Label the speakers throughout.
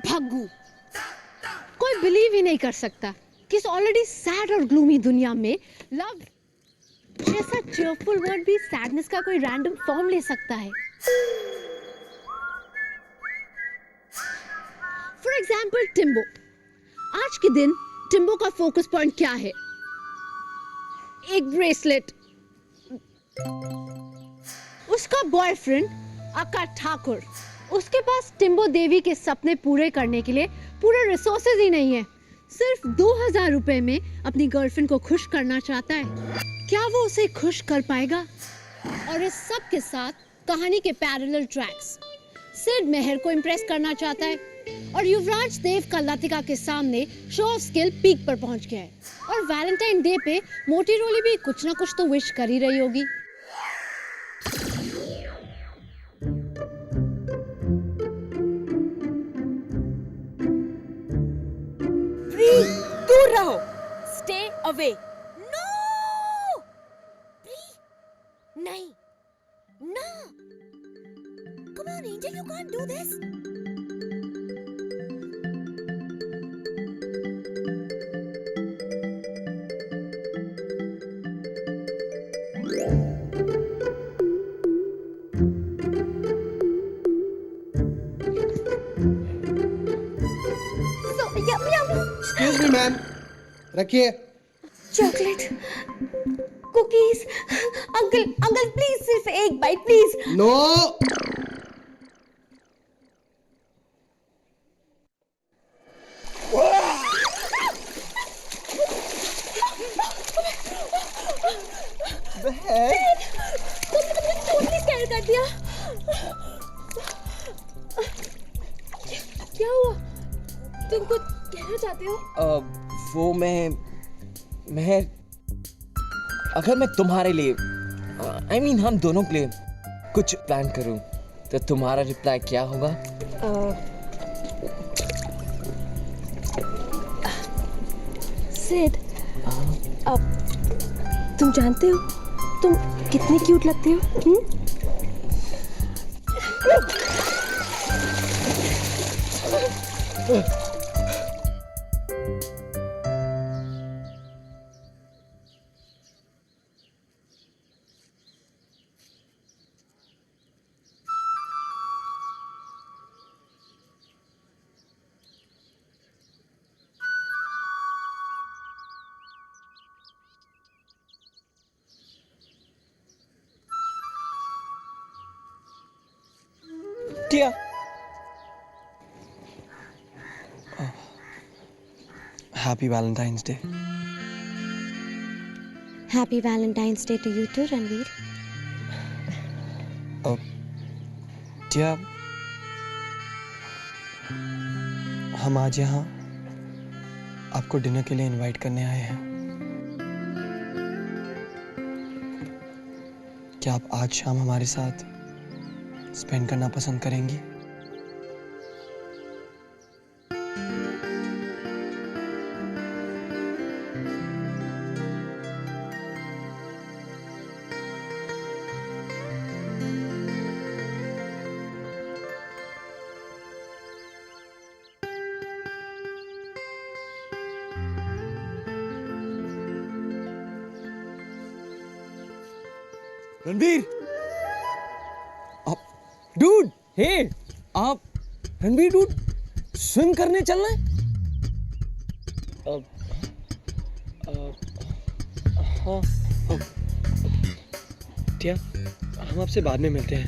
Speaker 1: भग्गू, कोई बिलीव ही नहीं कर सकता कि इस ऑलरेडी सैड और ग्लूमी दुनिया में लव जैसा चीयरफुल वर्ड भी सैडनेस का कोई रैंडम फॉर्म ले सकता है। फॉर एग्जाम्पल टिम्बो। आज के दिन टिम्बो का फोकस पॉइंट क्या है? एक ब्रेसलेट। उसका बॉयफ्रेंड आकाश ठाकुर, उसके पास टिम्बो देवी के सपने पूरे करने के लिए पूरे रिसोर्सेज ही नहीं है। सिर्फ 2000 रुपए में अपनी गर्लफ्रेंड को खुश करना चाहता है। क्या वो उसे खुश कर पाएगा? और इस सब के साथ कहानी के पैरेलल ट्रैक्स। सिड मेहर को इम्प्रेस करना चाहता है और युवराज देव का लतिका के सामने शो ऑफ स्किल पीक पर पहुंच गया है। और वैलेंटाइन डे पे मोटी रोली भी कुछ ना कुछ तो विश कर ही रही होगी।
Speaker 2: दूर रहो, स्टे अवे। नो, नहीं, no, come on Angel, you can't do this.
Speaker 3: Excuse me, ma'am. रखिए।
Speaker 2: Chocolate, cookies. अंकल प्लीज सिर्फ एक बाइट प्लीज।
Speaker 3: नो।
Speaker 2: तुमने टोटली स्कैर कर दिया। क्या हुआ? तुम कुछ कहना चाहते हो?
Speaker 4: वो मैं अगर मैं तुम्हारे लिए I mean हम दोनों के लिए कुछ प्लान करूं तो तुम्हारा रिप्लाई क्या होगा?
Speaker 2: सिड, तुम जानते हो तुम कितनी क्यूट लगते हो?
Speaker 4: टिया,
Speaker 5: Happy Valentine's Day.
Speaker 2: Happy Valentine's Day to you too, Ranveer.
Speaker 5: टिया, हम आज यहाँ आपको डिनर के लिए इनवाइट करने आए हैं। क्या आप आज शाम हमारे साथ स्पेंड करना पसंद करेंगी?
Speaker 4: रणवीर, डूड, हे, आप रणवीर डूड स्विम करने चलना है?
Speaker 5: हाँ। टिया, हम आपसे बाद में मिलते हैं।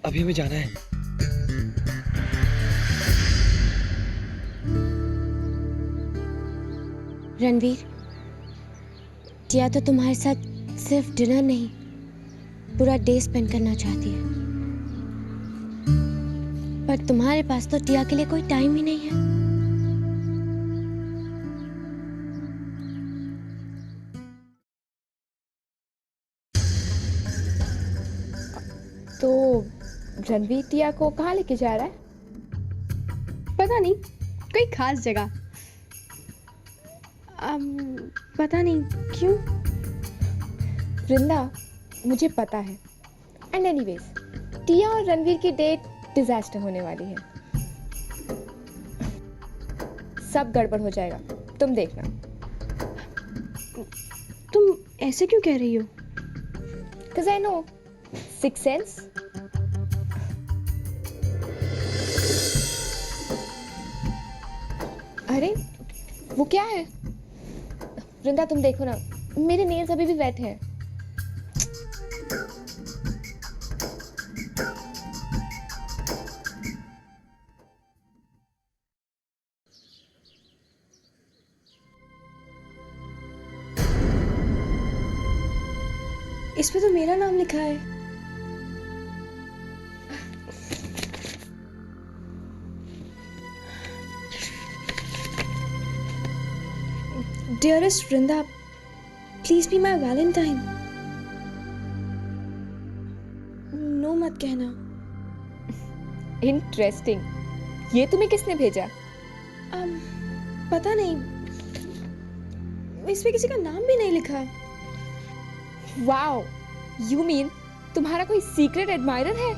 Speaker 5: अभी हमें जाना है।
Speaker 2: रणवीर, टिया तो तुम्हारे साथ सिर्फ डिनर नहीं पूरा डे स्पेंड करना चाहती है, पर तुम्हारे पास तो टिया के लिए कोई टाइम ही नहीं है।
Speaker 6: तो रणवीर टिया को कहाँ लेके जा रहा है?
Speaker 1: पता नहीं, कोई खास जगह।
Speaker 6: पता नहीं क्यों। वृंदा, मुझे पता है। एंड एनीवेज, टिया और रणवीर की डेट डिजास्टर होने वाली है। सब गड़बड़ हो जाएगा, तुम देखना।
Speaker 1: तुम ऐसे क्यों कह रही हो?
Speaker 6: Cause I know, Sixth Sense. अरे वो क्या है? वृंदा तुम देखो ना, मेरे नेल्स अभी भी वेट हैं।
Speaker 2: इस पे तो मेरा नाम लिखा है। Dearest Vrinda, please be my Valentine. No मत कहना।
Speaker 6: इंटरेस्टिंग। ये तुम्हें किसने भेजा?
Speaker 2: पता नहीं, इस पे किसी का नाम भी नहीं लिखा।
Speaker 6: वाओ, यू मीन तुम्हारा कोई सीक्रेट एडमायरर है?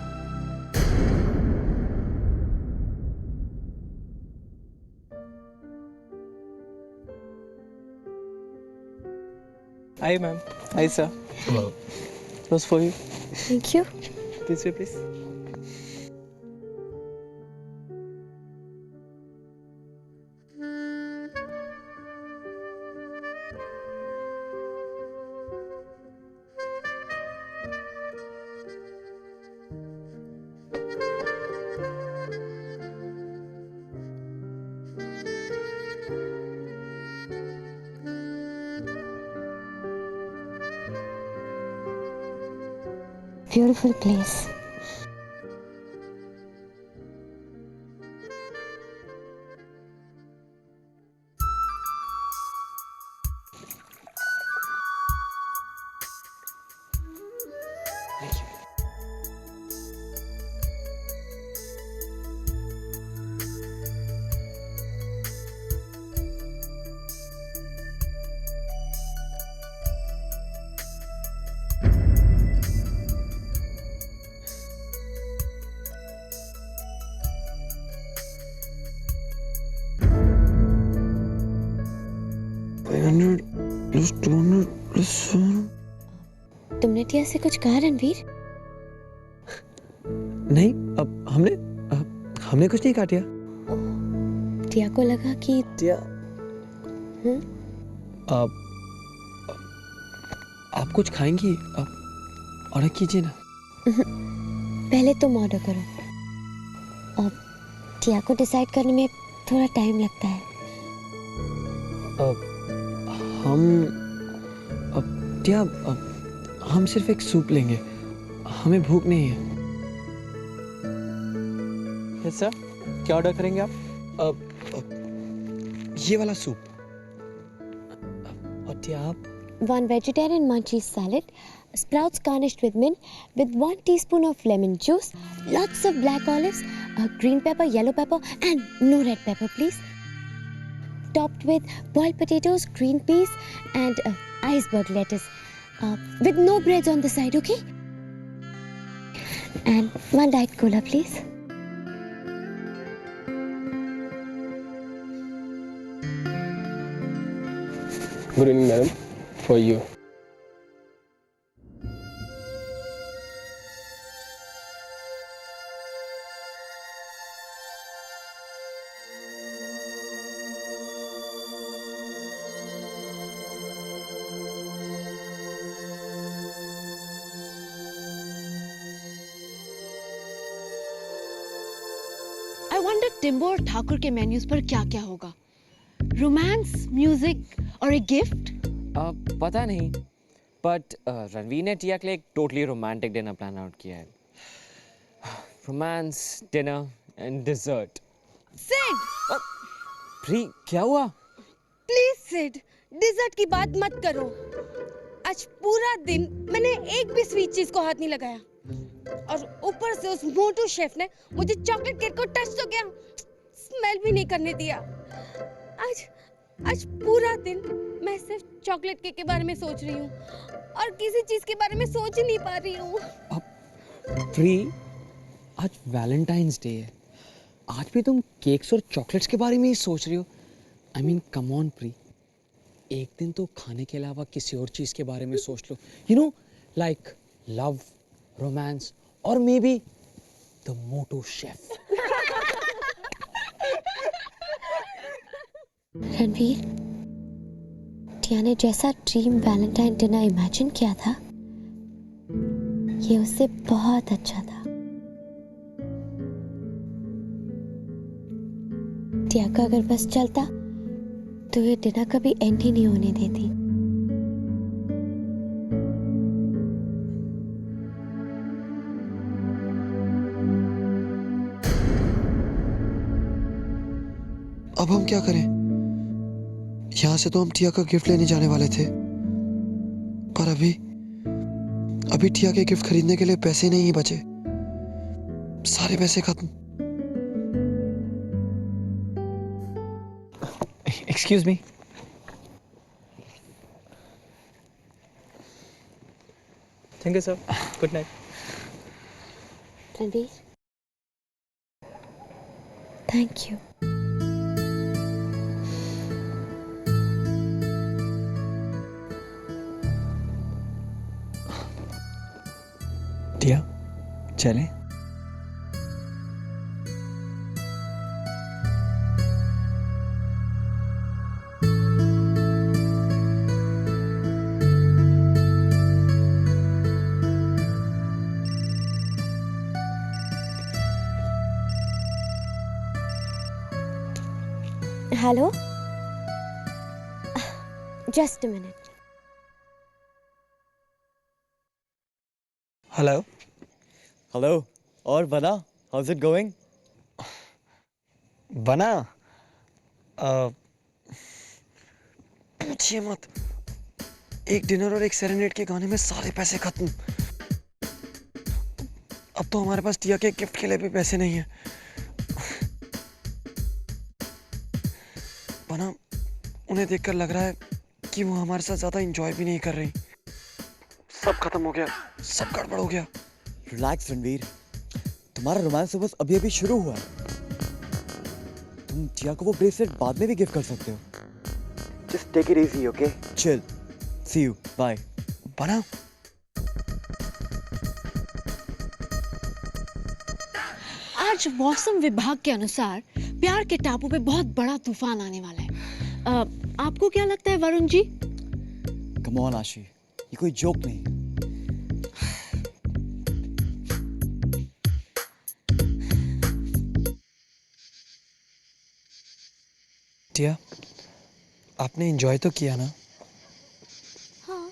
Speaker 5: Hi, ma'am. Hi, sir.
Speaker 4: Hello.
Speaker 5: Rose for you.
Speaker 2: Thank you.
Speaker 5: This way, please.
Speaker 2: Beautiful place.
Speaker 4: Thank you.
Speaker 2: तुमने टिया से कुछ कहा रणवीर?
Speaker 5: नहीं, अब हमने कुछ नहीं काटिया।
Speaker 2: टिया को लगा कि
Speaker 5: टिया,
Speaker 2: हम्म?
Speaker 5: आप कुछ खाएंगी? ऑर्डर कीजिए ना।
Speaker 2: पहले तुम ऑर्डर करो। और टिया को डिसाइड करने में थोड़ा टाइम लगता है।
Speaker 5: हम सिर्फ एक सूप लेंगे, हमें भूख नहीं है। यस सर, क्या ऑर्डर करेंगे आप? ये वाला सूप। और टिया आप?
Speaker 2: One vegetarian munchies salad, sprouts garnished with mint, with 1 teaspoon of lemon juice, lots of black olives, green pepper, yellow pepper, and no red pepper, please. Topped with boiled potatoes, green peas, and iceberg lettuce, with no breads on the side, okay? And 1 diet cola, please.
Speaker 7: Good evening, madam. For you.
Speaker 1: I wonder टिम्बो और ठाकुर के menus पर क्या क्या होगा? Romance, music और एक gift?
Speaker 4: पता नहीं, बट रणवीर ने टिया के लिए एक totally romantic dinner plan out किया है। Romance, dinner and dessert.
Speaker 8: Sid,
Speaker 4: प्री, क्या हुआ?
Speaker 8: प्लीज सिड, डिजर्ट की बात मत करो। आज पूरा दिन मैंने एक भी स्वीट चीज को हाथ नहीं लगाया, और ऊपर से उस मोटू शेफ ने मुझे चॉकलेट केक को टच तो किया, स्मेल भी नहीं करने दिया। आज आज पूरा दिन मैं सिर्फ चॉकलेट केक के बारे में सोच रही हूँ और किसी चीज के बारे में सोच ही नहीं पा रही हूँ।
Speaker 4: प्री, आज वैलेंटाइंस डे है, आज भी तुम केक्स और चॉकलेट्स के बारे में ही सोच रही हो? I mean come on pre, एक दिन तो खाने के अलावा किसी और चीज के बारे में सोच लो। You know, like love, romance और may be the motto chef.
Speaker 2: Ranveer, Tia ने जैसा ड्रीम वैलेंटाइन डिनर इमेजिन किया था, ये उससे बहुत अच्छा था। टिया का अगर बस चलता तो ये डिनर कभी एंड ही नहीं होने देती।
Speaker 5: अब हम क्या करें? यहाँ से तो हम टिया का गिफ्ट लेने जाने वाले थे, पर अभी टिया के गिफ्ट खरीदने के लिए पैसे नहीं बचे, सारे पैसे खत्म।
Speaker 9: Excuse me. Thank you, sir. Good night.
Speaker 2: Ranveer, thank you.
Speaker 5: Tia, चलें?
Speaker 2: Hello, just a minute.
Speaker 5: Hello.
Speaker 9: Hello. और बना, how's it going?
Speaker 5: बना? पूछिए मत, एक डिनर और एक सेरेनेड के गाने में सारे पैसे खत्म। अब तो हमारे पास टिया के गिफ्ट के लिए भी पैसे नहीं है। बना, उन्हें देखकर लग रहा है कि वो हमारे साथ ज्यादा एंजॉय भी नहीं कर रही। सब खत्म हो गया, सब गड़बड़ हो गया।
Speaker 9: Relax रणवीर, तुम्हारा रोमांस तो बस अभी शुरू हुआ है। तुम टिया को वो ब्रेसलेट बाद में भी गिफ्ट कर सकते हो। Just take it easy, okay? Chill. See you. Bye.
Speaker 5: बना,
Speaker 1: आज मौसम विभाग के अनुसार प्यार के टापू पे बहुत बड़ा तूफान आने वाला है। आपको क्या लगता है वरुण जी?
Speaker 9: Come on आशी, ये कोई जोक नहीं।
Speaker 5: टिया, आपने एंजॉय तो किया ना?
Speaker 2: हाँ,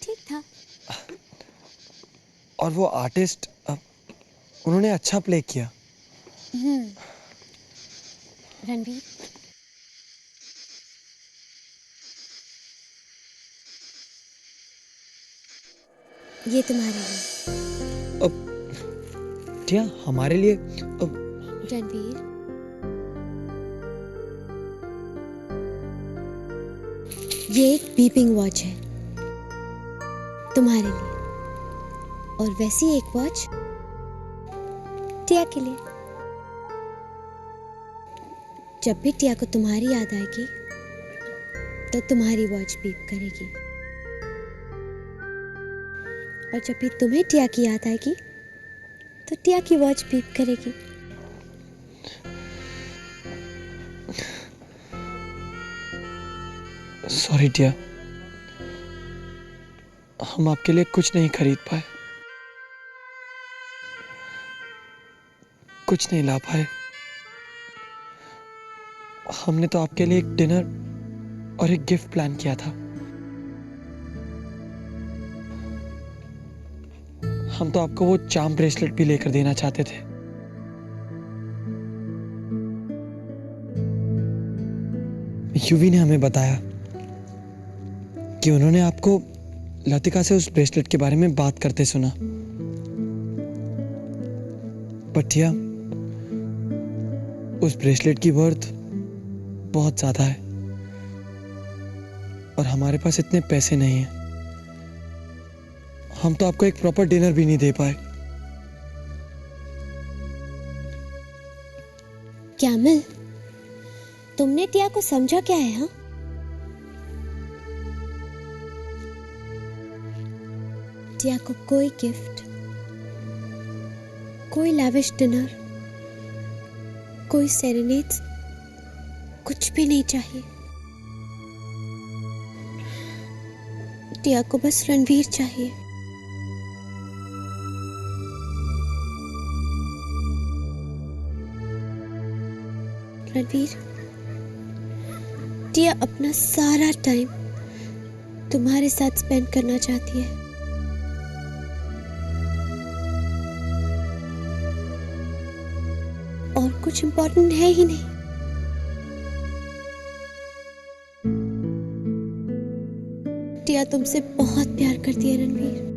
Speaker 2: ठीक था।
Speaker 5: और वो आर्टिस्ट, उन्होंने अच्छा प्ले किया।
Speaker 2: रणवीर, ये तुम्हारे लिए।
Speaker 5: टिया, हमारे लिए?
Speaker 2: रणवीर, ये एक बीपिंग वॉच है तुम्हारे लिए, और वैसी एक वॉच टिया के लिए। जब भी टिया को तुम्हारी याद आएगी तो तुम्हारी वॉच बीप करेगी, और जब भी तुम्हें टिया की याद आएगी तो टिया की वॉच बीप करेगी।
Speaker 5: सॉरी टिया, हम आपके लिए कुछ नहीं खरीद पाए, कुछ नहीं ला पाए। हमने तो आपके लिए एक डिनर और एक गिफ्ट प्लान किया था। हम तो आपको वो चार्म ब्रेसलेट भी लेकर देना चाहते थे। युवी ने हमें बताया कि उन्होंने आपको लतिका से उस ब्रेसलेट के बारे में बात करते सुना। पर टिया, उस ब्रेसलेट की वर्थ बहुत ज्यादा है। और हमारे पास इतने पैसे नहीं हैं। हम तो आपको एक प्रॉपर डिनर भी नहीं दे पाए।
Speaker 2: कैमल, तुमने टिया को समझा क्या है? हाँ, टिया को कोई गिफ्ट, कोई लैविश डिनर, कोई सेरेनेड्स, कुछ भी नहीं चाहिए। टिया को बस रणवीर चाहिए। रणवीर, टिया अपना सारा टाइम तुम्हारे साथ स्पेंड करना चाहती है। और कुछ इम्पोर्टेंट है ही नहीं। टिया तुमसे बहुत प्यार करती है रणवीर।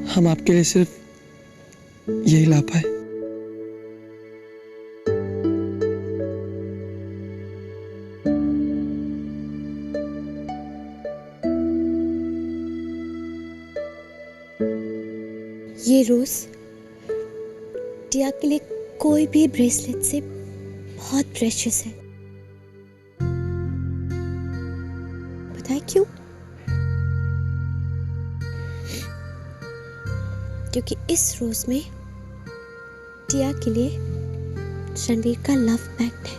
Speaker 5: हम आपके लिए सिर्फ यही ला पाए।
Speaker 2: ये रोज टिया के लिए कोई भी ब्रेसलेट से बहुत प्रेशियस है। पता है क्यों? क्योंकि इस रोज में टिया के लिए रणवीर का लव पैक्ट है।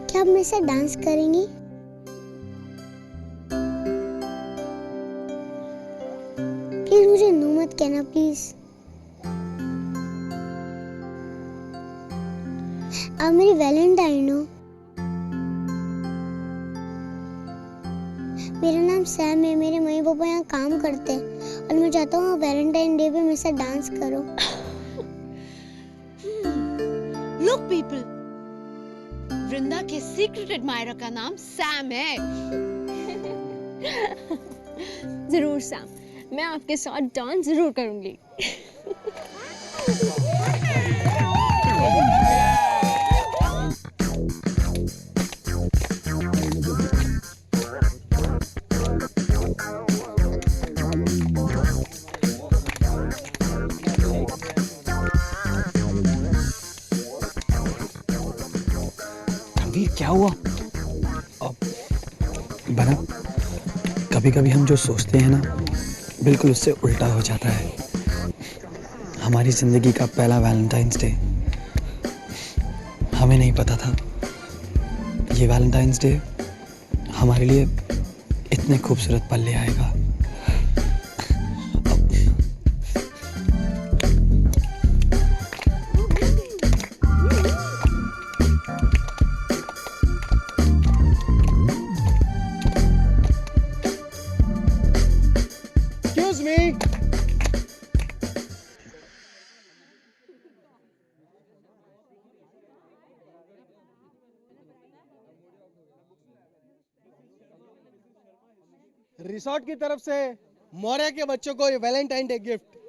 Speaker 10: क्या आप मेरे साथ डांस करेंगी? प्लीज मुझे नो मत कहना, प्लीज। आप मेरी वैलेंटाइन हो। मेरा नाम सैम है, मेरे मम्मी पापा यहाँ काम करते हैं और मैं चाहता हूँ वैलेंटाइन डे पे मेरे साथ डांस करो।
Speaker 1: Look people, वृंदा के सीक्रेट एडमायरर का नाम सैम है।
Speaker 6: जरूर सैम, मैं आपके साथ डांस जरूर करूंगी।
Speaker 4: रणवीर, क्या हुआ? बना, कभी कभी हम जो सोचते हैं ना, बिल्कुल उससे उल्टा हो जाता है। हमारी जिंदगी का पहला वैलेंटाइंस डे, हमें नहीं पता था ये वैलेंटाइंस डे हमारे लिए इतने खूबसूरत पल ले आएगा।
Speaker 3: Excuse me. रिसोर्ट की तरफ से मौर्य के बच्चों को ये Valentine day gift.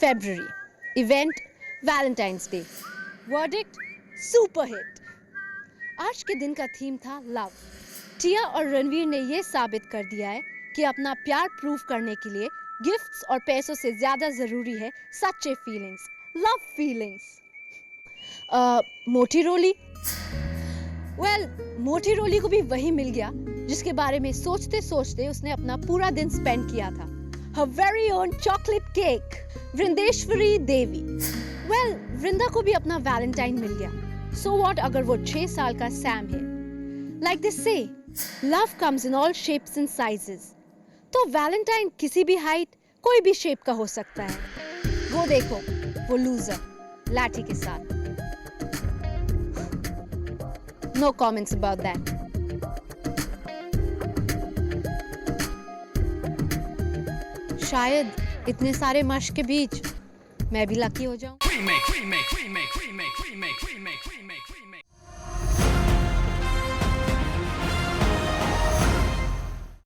Speaker 1: February. Event Valentine's Day. Verdict Super hit. आज के दिन का थीम था लव. टिया और रणवीर ने ये साबित कर दिया है कि अपना प्यार प्रूव करने के लिए गिफ्ट्स और पैसों से ज्यादा जरूरी है सच्चे फीलिंग्स, लव फीलिंग्स. मोटी रोली? वेल, मोटी रोली को भी वही मिल गया जिसके बारे में सोचते सोचते उसने अपना पूरा दिन स्पेंड किया था. Her very own chocolate cake. वृंदेश्वरी देवी. Well, वृंदा को भी अपना वैलेंटाइन मिल गया. So what अगर वो 6 साल का सैम है? Like they say, love comes in all shapes and sizes. तो वैलेंटाइन किसी भी हाइट, कोई भी शेप का हो सकता है. वो देखो, वो लूजर, लाठी के साथ. No comments about that. शायद इतने सारे मश्क के बीच मैं भी लकी हो जाऊं.